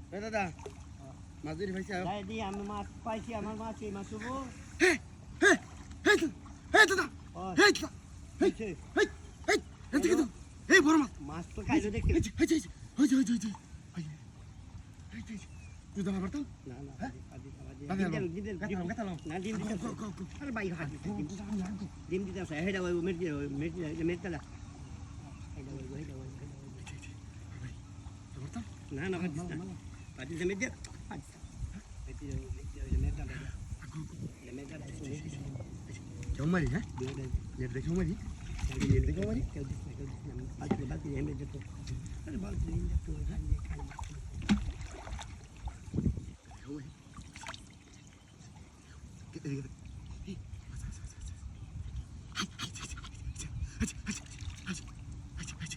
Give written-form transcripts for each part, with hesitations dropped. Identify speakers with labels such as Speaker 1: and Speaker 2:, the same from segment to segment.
Speaker 1: এ দাদা মাছ ধরে পাইছি
Speaker 2: যাই দি আমি মাছ পাইছি আমার মাছ এই মাছ হবো
Speaker 1: হে হে হে হে দাদা হে দাদা হে
Speaker 2: হে
Speaker 1: হে হে এদিকে তো হে বড় মাছ
Speaker 2: মাছ তো খাইলো দেখতে
Speaker 1: হে হে হে তুই দাদা পারতো
Speaker 2: না না ডিম দিতে না ডিম
Speaker 1: গো
Speaker 2: দিতে
Speaker 1: গো গো
Speaker 2: আরে ভাই হাত ডিম দিতে আছে হেডা ওই মেরতে
Speaker 1: পারতো
Speaker 2: না না ভাত দিস না ভাত দিতে মেরতে ভাত
Speaker 1: কেউ মারি হ্যাঁ নেট দেখে মারি নেট দেখে মারি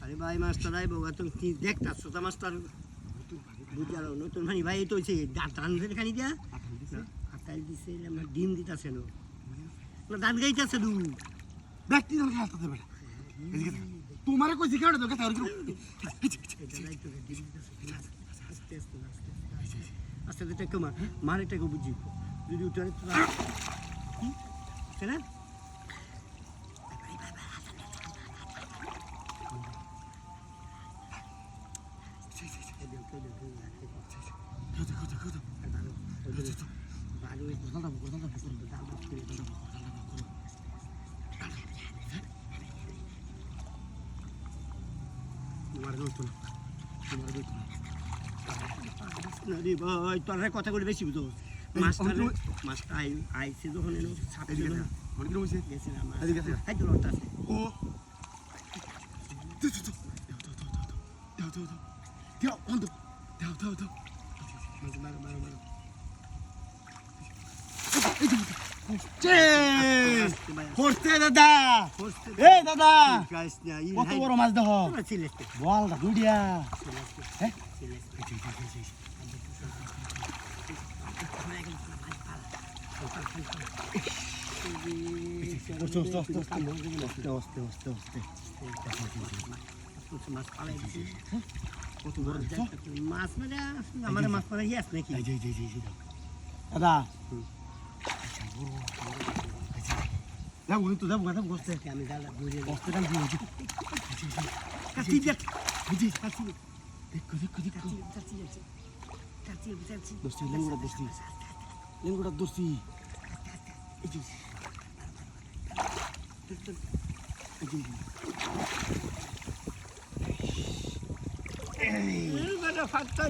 Speaker 2: আরে ভাই মাছটা রাই বাবা তুমি কি দেখতাছ তো মাছটা বুঝালো নতুন ভাই ভাই তো হইছে দাঁত ধরে খানি দিয়া আটাই দিছে আমার ডিম দিতাছে না দাঁত গাইতাছে দু
Speaker 1: ব্যক্তি দল খেলতে দেবে এদিকে তোমারে কইছি কেন তো কথা আর
Speaker 2: আস্তে আস্তে টেকো মারে টেকো বুঝি যদি উঠে না ভাই তোর কথা করে বেশি বুঝো মাছটা আইসে যখন এলো ছাপে গেছে না খাই তো লড়টা আছে
Speaker 1: ও দাও অন্ধ দাও
Speaker 2: মারো
Speaker 1: করতে দাদা এ দাদা কত বড় মাছ দেখো বল দুডিয়া হ্যাঁ কত বড়
Speaker 2: মাছ মানে আমার মাছ মানে হিয়াস নাকি
Speaker 1: দাদা যাবো তো যাবো কথা বসতে
Speaker 2: আমি দাদা বুঝে
Speaker 1: বসতে দাম বুঝি
Speaker 2: কাছি
Speaker 1: বুঝি দেখো দোস্তি লেঙ্গুড়া দোস্তি
Speaker 2: ফাঁকটা